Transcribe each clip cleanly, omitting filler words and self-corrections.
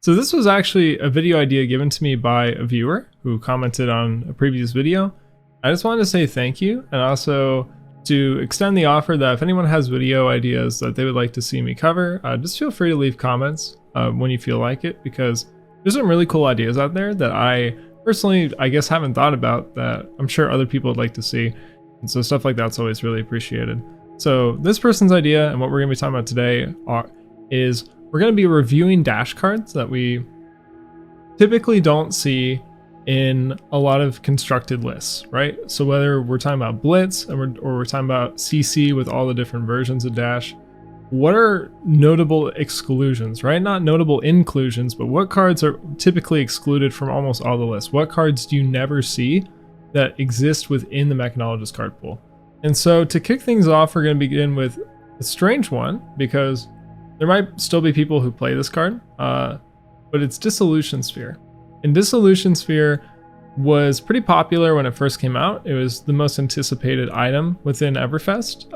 So this was actually a video idea given to me by a viewer who commented on a previous video. I just wanted to say thank you, and also to extend the offer that if anyone has video ideas that they would like to see me cover, just feel free to leave comments when you feel like it, because there's some really cool ideas out there that I personally, I guess, haven't thought about that I'm sure other people would like to see. And so stuff like that's always really appreciated. So this person's idea and what we're going to be talking about today is we're going to be reviewing dash cards that we typically don't see in a lot of constructed lists, right? So whether we're talking about Blitz or we're talking about CC with all the different versions of dash, what are notable exclusions, right? Not notable inclusions, but what cards are typically excluded from almost all the lists? What cards do you never see that exist within the Mechanologist card pool? And so to kick things off, we're going to begin with a strange one, because there might still be people who play this card, but it's Dissolution Sphere. And Dissolution Sphere was pretty popular when it first came out. It was the most anticipated item within Everfest,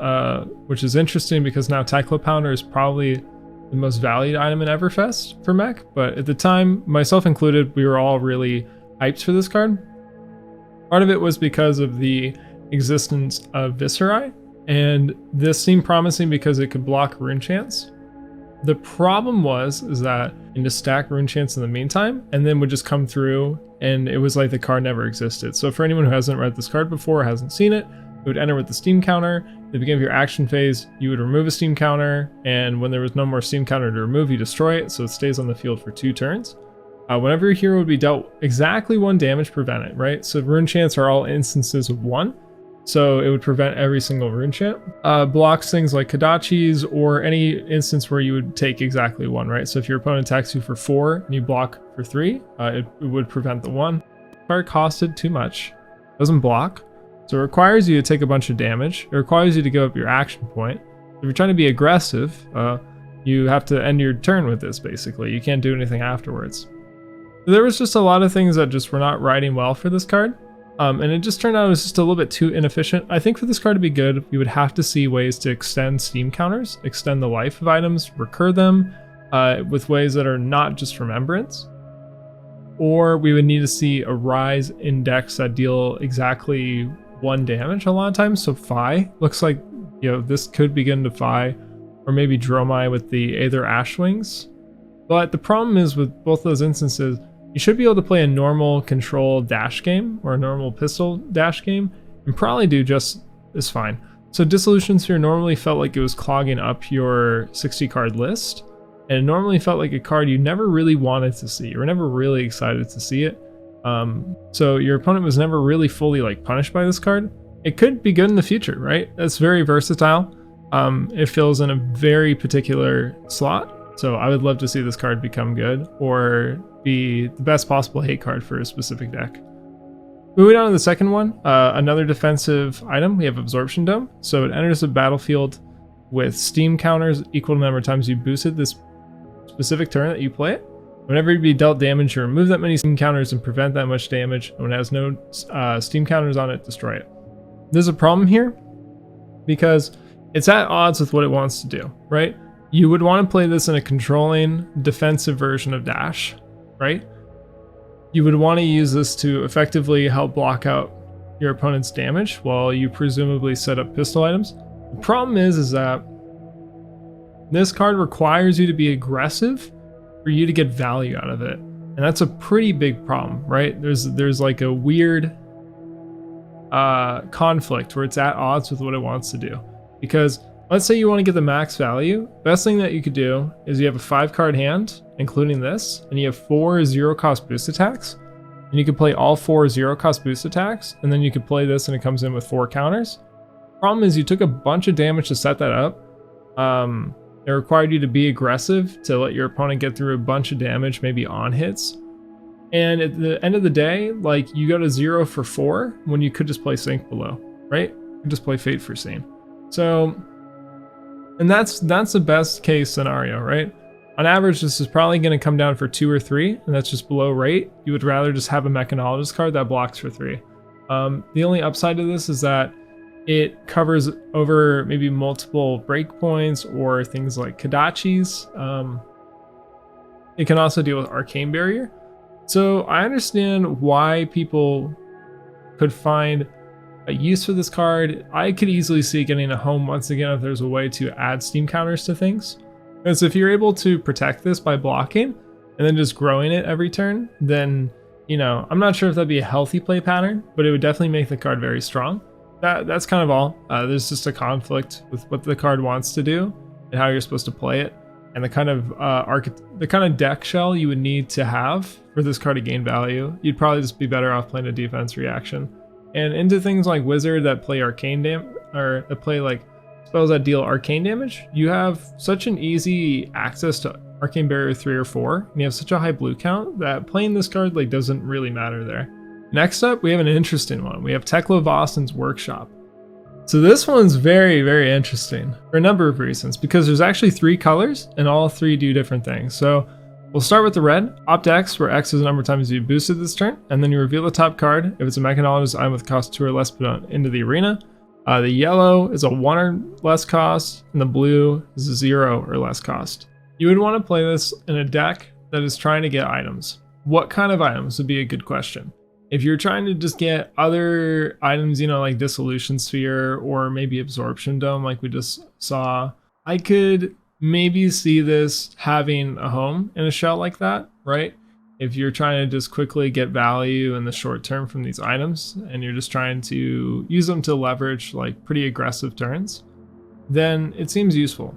which is interesting because now Tecla Pounder is probably the most valued item in Everfest for mech. But at the time, myself included, we were all really hyped for this card. Part of it was because of the existence of Viscerai, and this seemed promising because it could block Rune Chance. The problem is that you need to stack Rune Chance in the meantime, and then would just come through, and it was like the card never existed. So for anyone who hasn't read this card before or hasn't seen it, it would enter with the Steam counter. At the beginning of your action phase, you would remove a Steam counter, and when there was no more Steam counter to remove, you destroy it, so it stays on the field for 2 turns. Whenever your hero would be dealt exactly 1 damage, prevent it, right? So Rune Chance are all instances of 1. So it would prevent every single Rune Chant. Blocks things like Kodachi's or any instance where you would take exactly 1, right? So if your opponent attacks you for 4 and you block for 3, it would prevent the 1. Card costed too much. Doesn't block. So it requires you to take a bunch of damage. It requires you to give up your action point. If you're trying to be aggressive, you have to end your turn with this, basically. You can't do anything afterwards. So there was just a lot of things that just were not riding well for this card. And it just turned out it was just a little bit too inefficient. I think for this card to be good, we would have to see ways to extend Steam counters, extend the life of items, recur them with ways that are not just remembrance. Or we would need to see a rise in decks that deal exactly 1 damage a lot of times. So Phi looks like, this could begin to Phi, or maybe Dromai with the Aether Ashwings. But the problem is with both those instances, you should be able to play a normal control dash game or a normal pistol dash game and probably do just as fine. So Dissolution Sphere normally felt like it was clogging up your 60 card list, and it normally felt like a card you never really wanted to see. You were never really excited to see it. So your opponent was never really fully punished by this card. It could be good in the future, right? It's very versatile. It fills in a very particular slot. So I would love to see this card become good or be the best possible hate card for a specific deck. Moving on to the second one, another defensive item, we have Absorption Dome. So it enters the battlefield with Steam counters equal to the number of times you boosted this specific turn that you play it. Whenever you be dealt damage, you remove that many Steam counters and prevent that much damage. And when it has no Steam counters on it, destroy it. There's a problem here because it's at odds with what it wants to do, right? You would want to play this in a controlling defensive version of dash, right? You would want to use this to effectively help block out your opponent's damage while you presumably set up pistol items. The problem is that this card requires you to be aggressive for you to get value out of it. And that's a pretty big problem, right? There's like a weird conflict where it's at odds with what it wants to do. Because let's say you want to get the max value. Best thing that you could do is you have a 5-card hand, including this, and you have 4 0-cost boost attacks. And you could play all 4 0-cost boost attacks, and then you could play this and it comes in with 4 counters. Problem is you took a bunch of damage to set that up. It required you to be aggressive to let your opponent get through a bunch of damage, maybe on hits. And at the end of the day, you go to 0 for 4 when you could just play Sync below, right? You could just play Fate Foreseen. So, and that's the best case scenario, right? On average, this is probably going to come down for 2 or 3, and that's just below rate. You would rather just have a Mechanologist card that blocks for 3. The only upside to this is that it covers over maybe multiple breakpoints or things like Kodachi's. It can also deal with Arcane Barrier. So I understand why people could find a use for this card. I could easily see getting a home once again if there's a way to add steam counters to things. Because if you're able to protect this by blocking and then just growing it every turn, then, you know, I'm not sure if that'd be a healthy play pattern, but it would definitely make the card very strong. That's kind of all. There's just a conflict with what the card wants to do and how you're supposed to play it, and the kind of deck shell you would need to have for this card to gain value. You'd probably just be better off playing a defense reaction. And into things like Wizard that play arcane or that play like spells that deal arcane damage, you have such an easy access to Arcane Barrier 3 or 4, and you have such a high blue count that playing this card like doesn't really matter there. Next up, we have an interesting one. We have Teklovossen's Workshop. So this one's very, very interesting for a number of reasons, because there's actually 3 colors and all 3 do different things. So we'll start with the red. Opt X, where X is the number of times you boosted this turn, and then you reveal the top card. If it's a Mechanologist item with cost 2 or less put on into the arena. The yellow is a 1 or less cost, and the blue is a 0 or less cost. You would want to play this in a deck that is trying to get items. What kind of items would be a good question? If you're trying to just get other items, you know, like Dissolution Sphere or maybe Absorption Dome like we just saw, I could maybe see this having a home in a shell like that, right? If you're trying to just quickly get value in the short term from these items and you're just trying to use them to leverage like pretty aggressive turns, then it seems useful.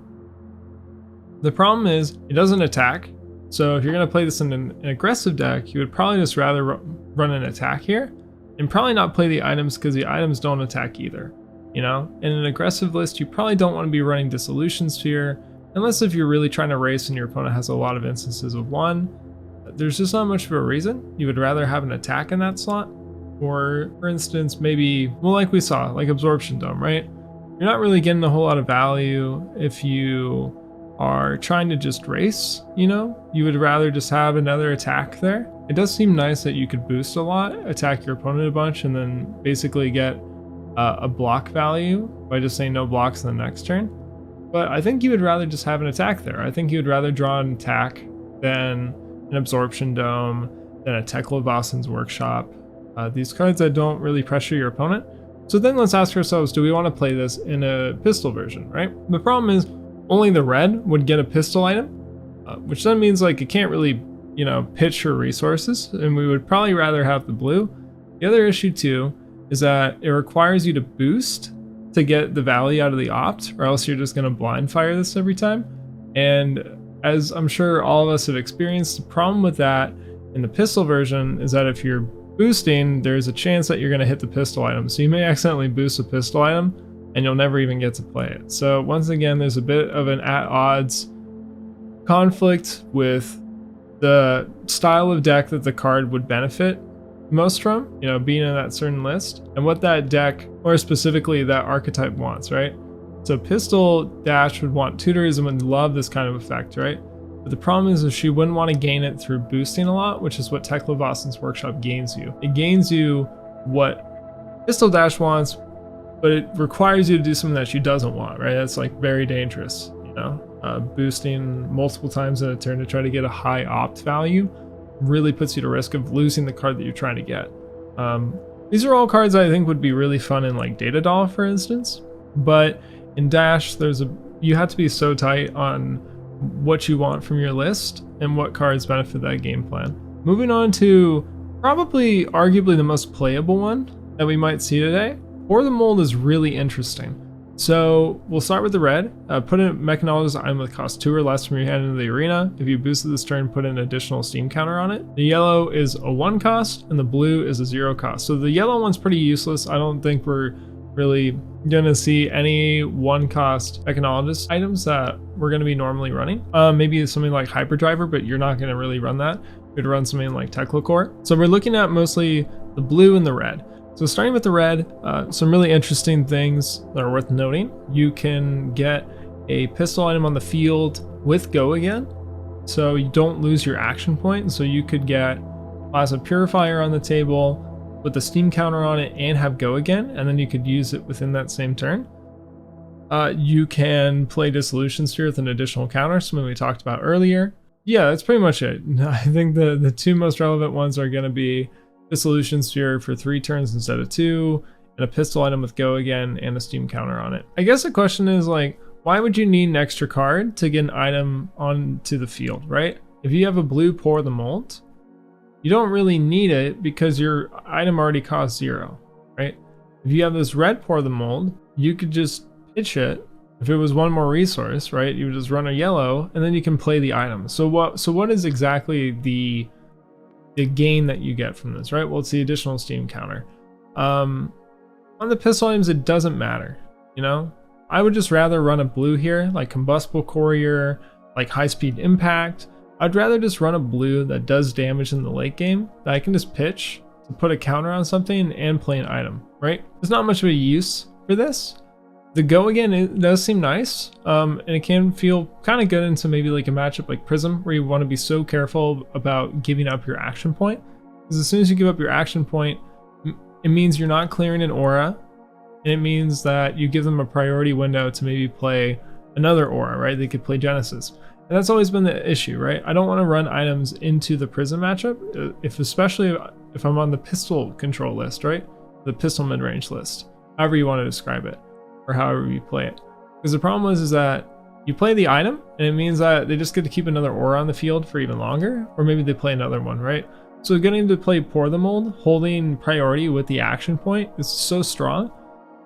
The problem is it doesn't attack. So if you're going to play this in an aggressive deck, you would probably just rather run an attack here and probably not play the items because the items don't attack either. You know, in an aggressive list, you probably don't want to be running Dissolution Sphere unless if you're really trying to race and your opponent has a lot of instances of 1. There's just not much of a reason. You would rather have an attack in that slot. Or for instance, maybe, well, like we saw, like Absorption Dome, right? You're not really getting a whole lot of value if you are trying to just race, you know? You would rather just have another attack there. It does seem nice that you could boost a lot, attack your opponent a bunch, and then basically get a block value by just saying no blocks in the next turn. But I think you would rather just have an attack there. I think you would rather draw an attack than an Absorption Dome, than a Teklovossen's Workshop. These cards that don't really pressure your opponent. So then let's ask ourselves, do we want to play this in a pistol version, right? The problem is only the red would get a pistol item, which then means like it can't really, you know, pitch for resources, and we would probably rather have the blue. The other issue too is that it requires you to boost to get the value out of the opt, or else you're just going to blind fire this every time. And as I'm sure all of us have experienced, the problem with that in the pistol version is that if you're boosting, there's a chance that you're going to hit the pistol item. So you may accidentally boost a pistol item and you'll never even get to play it. So once again, there's a bit of an at odds conflict with the style of deck that the card would benefit most from, you know, being in that certain list, and what that deck, or specifically that archetype, wants, right? So Pistol Dash would want Tutorism and love this kind of effect, right? But the problem is she wouldn't want to gain it through boosting a lot, which is what Teklovossen's Workshop gains you. It gains you what Pistol Dash wants, but it requires you to do something that she doesn't want, right? That's like very dangerous, you know? Boosting multiple times in a turn to try to get a high opt value really puts you to risk of losing the card that you're trying to get. These are all cards I think would be really fun in like Data Doll, for instance, but in Dash, you have to be so tight on what you want from your list and what cards benefit that game plan. Moving on to probably arguably the most playable one that we might see today. Pour the Mold is really interesting. So we'll start with the red. Put in Mechanologist item with cost 2 or less from your hand into the arena. If you boosted this turn, put an additional steam counter on it. The yellow is a 1 cost and the blue is a 0 cost. So the yellow one's pretty useless. I don't think we're really gonna see any 1 cost Mechanologist items that we're gonna be normally running. Maybe something like Hyperdriver, but you're not gonna really run that. You'd run something like Tecla. So we're looking at mostly the blue and the red. So starting with the red, some really interesting things that are worth noting. You can get a pistol item on the field with Go again, so you don't lose your action point. So you could get Plasma Purifier on the table with the steam counter on it and have Go again, and then you could use it within that same turn. You can play Dissolution Sphere with an additional counter, something we talked about earlier. Yeah, that's pretty much it. I think the two most relevant ones are going to be Dissolution Sphere for 3 turns instead of 2, and a pistol item with Go again, and a steam counter on it. I guess the question is, like, why would you need an extra card to get an item onto the field, right? If you have a blue Pour the Mold, you don't really need it because your item already costs 0, right? If you have this red Pour the Mold, you could just pitch it. If it was one more resource, right, you would just run a yellow, and then you can play the item. So what is exactly the gain that you get from this, right? Well, it's the additional steam counter. On the pistol items, it doesn't matter, you know? I would just rather run a blue here, like Combustible Courier, like High Speed Impact. I'd rather just run a blue that does damage in the late game that I can just pitch to put a counter on something and play an item, right? There's not much of a use for this. The Go again, it does seem nice, and it can feel kind of good into maybe like a matchup like Prism, where you want to be so careful about giving up your action point. Because as soon as you give up your action point, it means you're not clearing an aura, and it means that you give them a priority window to maybe play another aura, right? They could play Genesis. And that's always been the issue, right? I don't want to run items into the Prism matchup, especially if I'm on the pistol control list, right? The pistol mid-range list, however you want to describe it, or however you play it. Because the problem is that you play the item, and it means that they just get to keep another aura on the field for even longer, or maybe they play another one, right? So getting to play Pour the Mold, holding priority with the action point is so strong.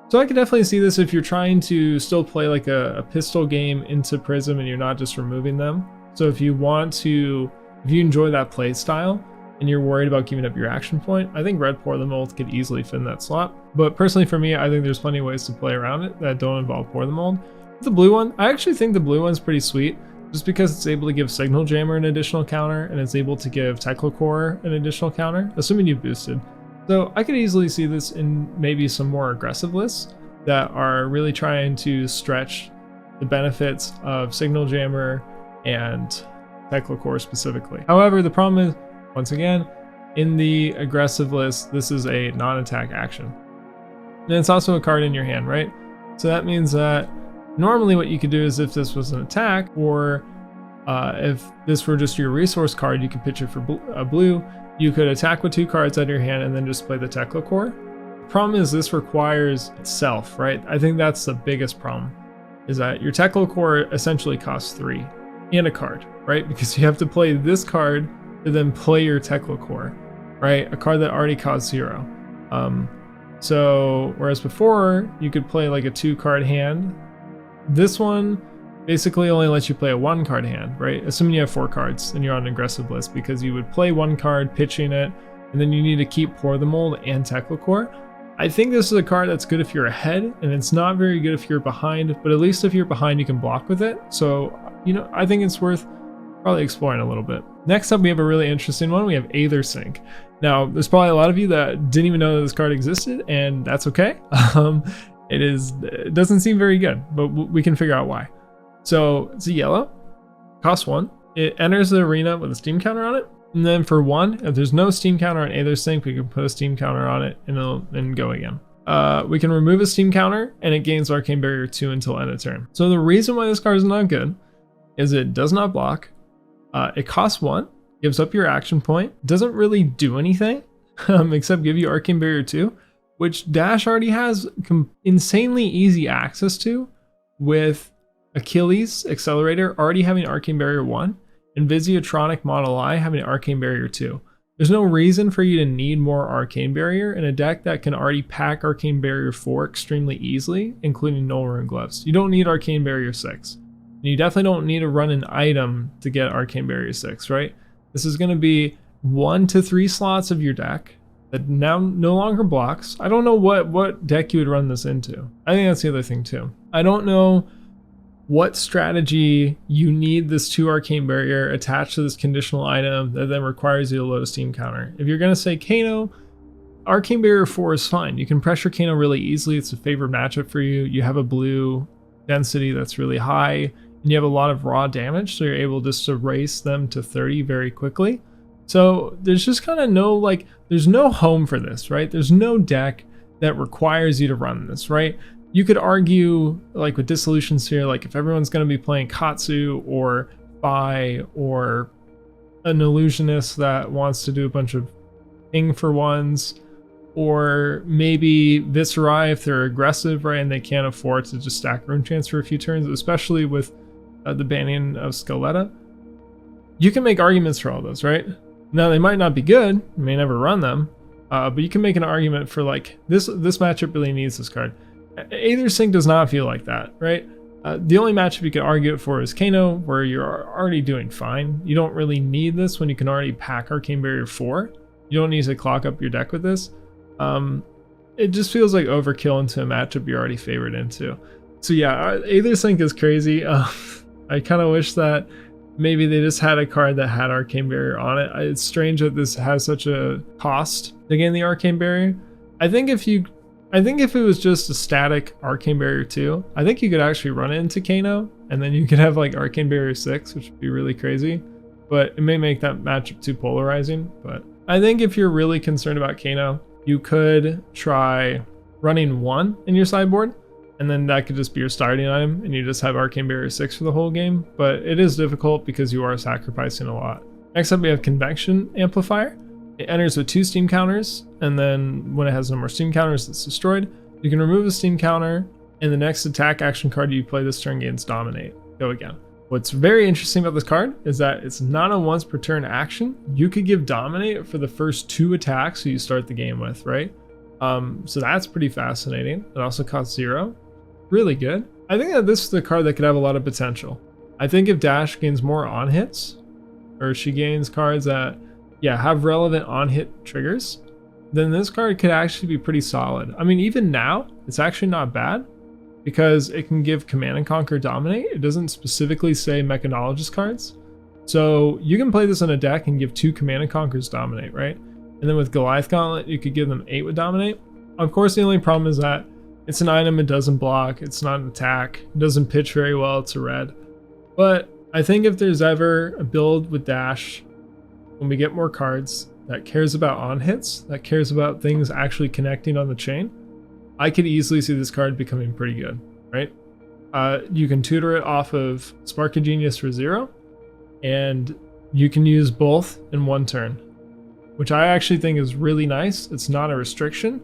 So I could definitely see this if you're trying to still play like a pistol game into Prism and you're not just removing them. So if you enjoy that play style and you're worried about giving up your action point, I think red Pour the Mold could easily fit in that slot. But personally for me, I think there's plenty of ways to play around it that don't involve Pour the Mold. The blue one, I actually think the blue one's pretty sweet, just because it's able to give Signal Jammer an additional counter, and it's able to give Tekla an additional counter, assuming you've boosted. So I could easily see this in maybe some more aggressive lists that are really trying to stretch the benefits of Signal Jammer and Tekla specifically. However, the problem is, once again, in the aggressive list, this is a non-attack action. And it's also a card in your hand, right? So that means that normally what you could do is if this was an attack, or if this were just your resource card, you could pitch it for a blue. You could attack with 2 cards out of your hand and then just play the Tekla Core. The problem is this requires itself, right? I think that's the biggest problem, is that your Tekla Core essentially costs 3 and a card, right? Because you have to play this card to then play your Tekla Core, right? A card that already costs 0. So whereas before you could play like a 2-card hand, this one basically only lets you play a 1-card hand, right? Assuming you have 4 cards and you're on an aggressive list, because you would play 1 card, pitching it, and then you need to keep Pour the Mold and Tekla Core. I think this is a card that's good if you're ahead, and it's not very good if you're behind, but at least if you're behind, you can block with it. So, you know, I think it's worth probably exploring a little bit. Next up, we have a really interesting one. We have Aethersync. Now, there's probably a lot of you that didn't even know that this card existed, and that's okay. It doesn't seem very good, but we can figure out why. So it's a yellow, costs 1. It enters the arena with a steam counter on it. And then for 1, if there's no steam counter on Aethersync, we can put a steam counter on it and go again. We can remove a steam counter, and it gains Arcane Barrier 2 until end of turn. So the reason why this card is not good is it does not block. It costs 1, gives up your action point, doesn't really do anything except give you Arcane Barrier 2, which Dash already has insanely easy access to, with Achilles Accelerator already having Arcane Barrier 1 and Visiatronic Model I having Arcane Barrier 2. There's no reason for you to need more Arcane Barrier in a deck that can already pack Arcane Barrier 4 extremely easily, including Null Rune Gloves. You don't need Arcane Barrier 6. And you definitely don't need to run an item to get Arcane Barrier 6, right? This is going to be 1 to 3 slots of your deck that now no longer blocks. I don't know what deck you would run this into. I think that's the other thing too. I don't know what strategy you need this 2 Arcane Barrier attached to this conditional item that then requires you to load a steam counter. If you're going to say Kano, Arcane Barrier 4 is fine. You can pressure Kano really easily. It's a favorite matchup for you. You have a blue density that's really high, and you have a lot of raw damage, so you're able just to race them to 30 very quickly. So there's just kind of there's no home for this, right? There's no deck that requires you to run this, right? You could argue, like with Dissolution Sphere, like if everyone's going to be playing Katsu or spy or an illusionist that wants to do a bunch of ping for ones, or maybe Viscerai if they're aggressive, right, and they can't afford to just stack rune chance for a few turns, especially with the banning of Skeletta. You can make arguments for all those, right? Now they might not be good, you may never run them, but you can make an argument for like this matchup really needs this card. Aethersync does not feel like that, right? The only matchup you can argue it for is Kano, where you're already doing fine. You don't really need this when you can already pack Arcane Barrier 4. You don't need to clock up your deck with this. It just feels like overkill into a matchup you're already favored into. So yeah, Aethersync is crazy. I kind of wish that maybe they just had a card that had Arcane Barrier on it. It's strange that this has such a cost to gain the Arcane Barrier. I think if it was just a static Arcane Barrier 2, I think you could actually run it into Kano, and then you could have like Arcane Barrier 6, which would be really crazy. But it may make that matchup too polarizing. But I think if you're really concerned about Kano, you could try running 1 in your sideboard, and then that could just be your starting item, and you just have Arcane Barrier 6 for the whole game. But it is difficult because you are sacrificing a lot. Next up, we have Convection Amplifier. It enters with 2 steam counters, and then when it has no more steam counters, it's destroyed. You can remove a steam counter, and the next attack action card you play this turn gains Dominate. Go again. What's very interesting about this card is that it's not a once per turn action. You could give Dominate for the first 2 attacks you start the game with, right? So that's pretty fascinating. It also costs 0. Really good. I think that this is the card that could have a lot of potential. I think if Dash gains more on hits, or she gains cards that have relevant on-hit triggers, then this card could actually be pretty solid. I mean, even now, it's actually not bad, because it can give Command and Conquer Dominate. It doesn't specifically say Mechanologist cards. So you can play this in a deck and give 2 Command and Conquers Dominate, right? And then with Goliath Gauntlet, you could give them 8 with Dominate. Of course, the only problem is that it's an item, it doesn't block, it's not an attack, it doesn't pitch very well, it's a red. But I think if there's ever a build with Dash, when we get more cards, that cares about on hits, that cares about things actually connecting on the chain, I could easily see this card becoming pretty good, right? You can tutor it off of Spark of Genius for 0, and you can use both in 1 turn, which I actually think is really nice. It's not a restriction.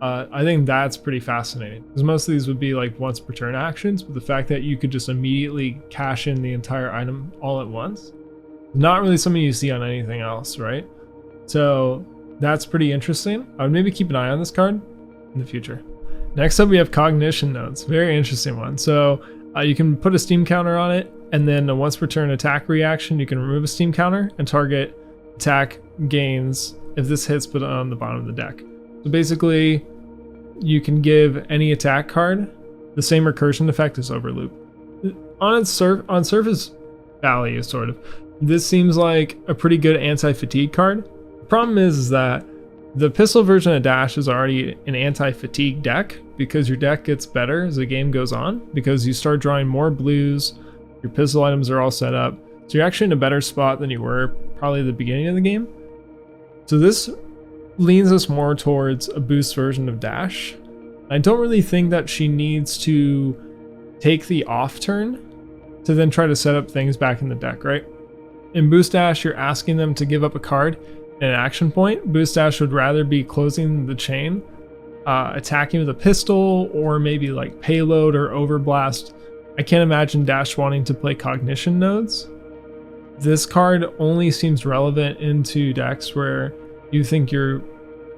I think that's pretty fascinating, because most of these would be like once per turn actions, but the fact that you could just immediately cash in the entire item all at once, not really something you see on anything else, right? So that's pretty interesting. I would maybe keep an eye on this card in the future. Next up, we have Cognition Notes. Very interesting one. So you can put a steam counter on it, and then a once per turn attack reaction, you can remove a steam counter and target attack gains if this hits, put it on the bottom of the deck. So basically, you can give any attack card the same recursion effect as Overloop. On surface value, sort of, this seems like a pretty good anti-fatigue card. The problem is that the pistol version of Dash is already an anti-fatigue deck, because your deck gets better as the game goes on, because you start drawing more blues, your pistol items are all set up, so you're actually in a better spot than you were probably at the beginning of the game. So this leans us more towards a boost version of Dash. I don't really think that she needs to take the off turn to then try to set up things back in the deck, right? In Boost Dash, you're asking them to give up a card and an action point. Boost Dash would rather be closing the chain, attacking with a pistol, or maybe like Payload or Overblast. I can't imagine Dash wanting to play Cognition Nodes. This card only seems relevant into decks where you think you're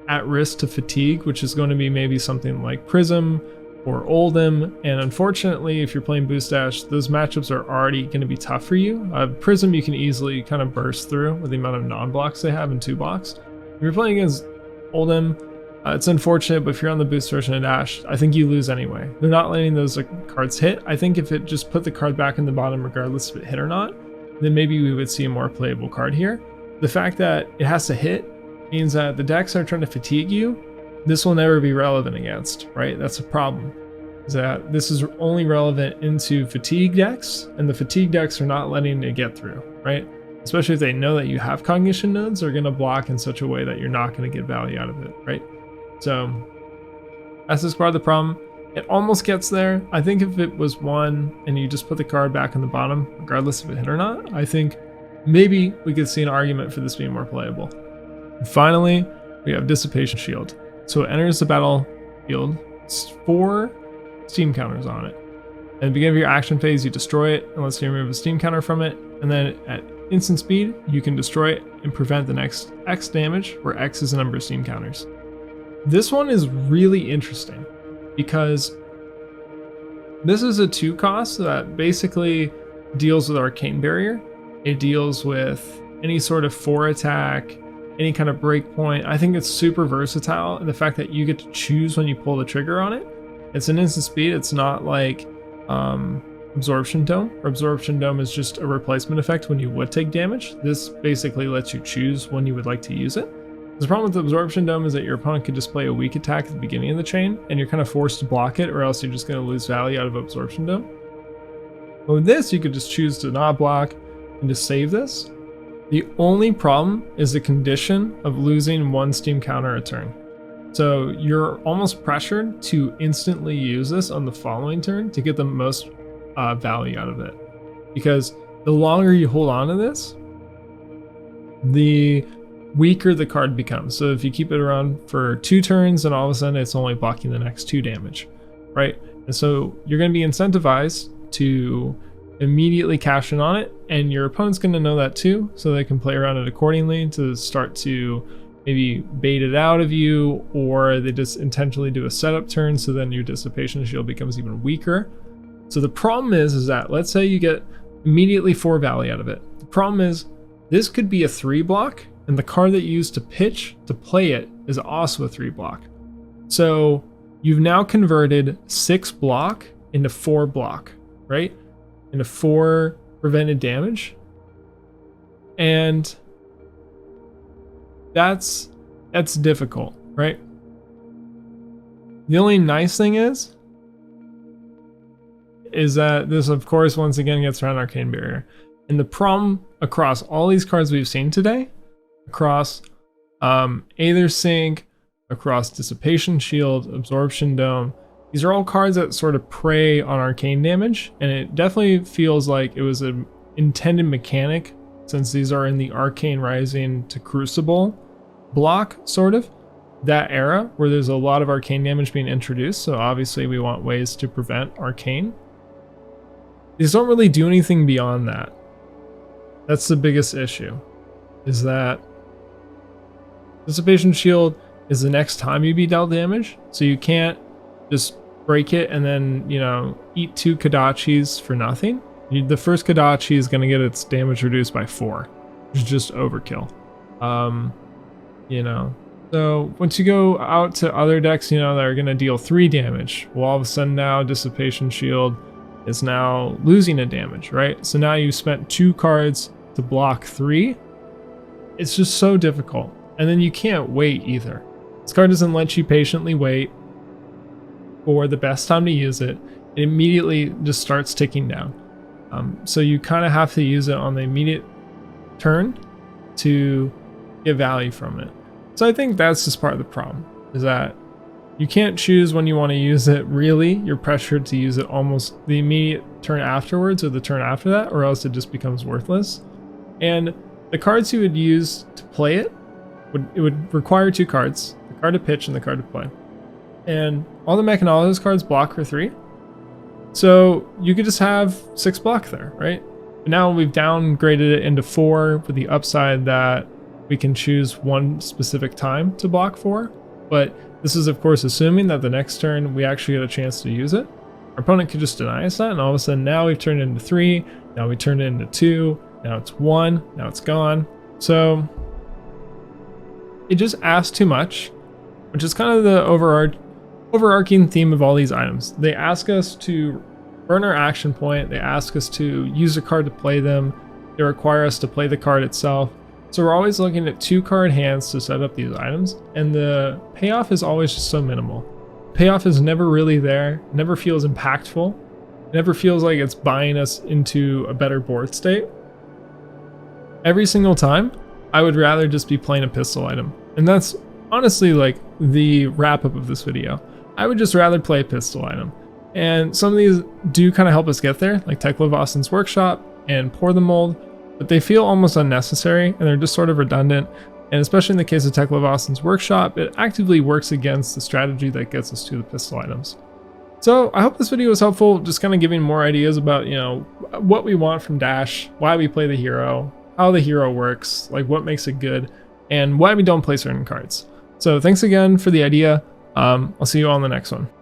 at risk to fatigue, which is going to be maybe something like Prism or Oldhim, and unfortunately, if you're playing Boost Dash, those matchups are already going to be tough for you. Prism you can easily kind of burst through with the amount of non-blocks they have in 2 blocks. If you're playing against Oldhim, it's unfortunate, but if you're on the boost version of Dash, I think you lose anyway. They're not letting those cards hit. I think if it just put the card back in the bottom regardless if it hit or not, then maybe we would see a more playable card here. The fact that it has to hit means that the decks are trying to fatigue you. This will never be relevant against, right? That's a problem. Is that this is only relevant into fatigue decks, and the fatigue decks are not letting it get through, right? Especially if they know that you have Cognition Nodes, they're going to block in such a way that you're not going to get value out of it, right? So that's just part of the problem. It almost gets there. I think if it was 1 and you just put the card back in the bottom, regardless if it hit or not, I think maybe we could see an argument for this being more playable. And finally, we have Dissipation Shield. So it enters the battlefield, 4 steam counters on it. At the beginning of your action phase, you destroy it unless you remove a steam counter from it, and then at instant speed, you can destroy it and prevent the next X damage, where X is the number of steam counters. This one is really interesting because this is a 2 cost that basically deals with Arcane Barrier. It deals with any sort of 4 attack, any kind of breakpoint. I think it's super versatile, and the fact that you get to choose when you pull the trigger on it. It's an instant speed. It's not like Absorption Dome. Absorption Dome is just a replacement effect when you would take damage. This basically lets you choose when you would like to use it. The problem with Absorption Dome is that your opponent could display a weak attack at the beginning of the chain, and you're kind of forced to block it, or else you're just going to lose value out of Absorption Dome. But with this, you could just choose to not block and just save this. The only problem is the condition of losing 1 steam counter a turn. So you're almost pressured to instantly use this on the following turn to get the most value out of it. Because the longer you hold on to this, the weaker the card becomes. So if you keep it around for 2 turns, and all of a sudden it's only blocking the next 2 damage, right? And so you're going to be incentivized to immediately cash in on it, and your opponent's going to know that too, so they can play around it accordingly to start to maybe bait it out of you, or they just intentionally do a setup turn, so then your Dissipation Shield becomes even weaker. So the problem is that let's say you get immediately 4 value out of it. The problem is this could be a 3 block, and the card that you use to pitch to play it is also a 3 block. So you've now converted 6 block into 4 block, right? Into 4 prevented damage. And that's difficult, right? The only nice thing is that this, of course, once again gets around Arcane Barrier. And the problem across all these cards we've seen today, across Aethersync, across Dissipation Shield, Absorption Dome, these are all cards that sort of prey on arcane damage, and it definitely feels like it was an intended mechanic, since these are in the Arcane Rising to Crucible block, sort of, that era where there's a lot of arcane damage being introduced, so obviously we want ways to prevent arcane. These don't really do anything beyond that. That's the biggest issue, is that Dissipation Shield is the next time you be dealt damage, so you can't just break it and then, you know, eat 2 Kodachis for nothing. The first Kodachi is going to get its damage reduced by 4, which is just overkill. You know, so once you go out to other decks, you know, that are going to deal 3 damage, well, all of a sudden now Dissipation Shield is now losing a damage, right? So now you spent 2 cards to block 3. It's just so difficult. And then you can't wait either. This card doesn't let you patiently wait for the best time to use it. It immediately just starts ticking down. So you kind of have to use it on the immediate turn to get value from it. So I think that's just part of the problem, is that you can't choose when you want to use it. Really, you're pressured to use it almost the immediate turn afterwards or the turn after that, or else it just becomes worthless. And the cards you would use to play it would require 2 cards, the card to pitch and the card to play. And all the Mechanologist cards block for 3. So you could just have 6 block there, right? But now we've downgraded it into 4 with the upside that we can choose one specific time to block 4. But this is, of course, assuming that the next turn we actually get a chance to use it. Our opponent could just deny us that, and all of a sudden now we've turned it into 3, now we turned it into 2, now it's 1, now it's gone. So it just asks too much, which is kind of the overarching theme of all these items. They ask us to burn our action point, they ask us to use a card to play them, they require us to play the card itself. So we're always looking at 2 card hands to set up these items, and the payoff is always just so minimal. Payoff is never really there, never feels impactful, never feels like it's buying us into a better board state. Every single time, I would rather just be playing a pistol item. And that's honestly like the wrap up of this video. I would just rather play a pistol item. And some of these do kind of help us get there, like Teklovossen's Workshop and Pour the Mold, but they feel almost unnecessary and they're just sort of redundant. And especially in the case of Teklovossen's Workshop, it actively works against the strategy that gets us to the pistol items. So I hope this video was helpful, just kind of giving more ideas about, what we want from Dash, why we play the hero, how the hero works, like what makes it good, and why we don't play certain cards. So thanks again for the idea. I'll see you all in the next one.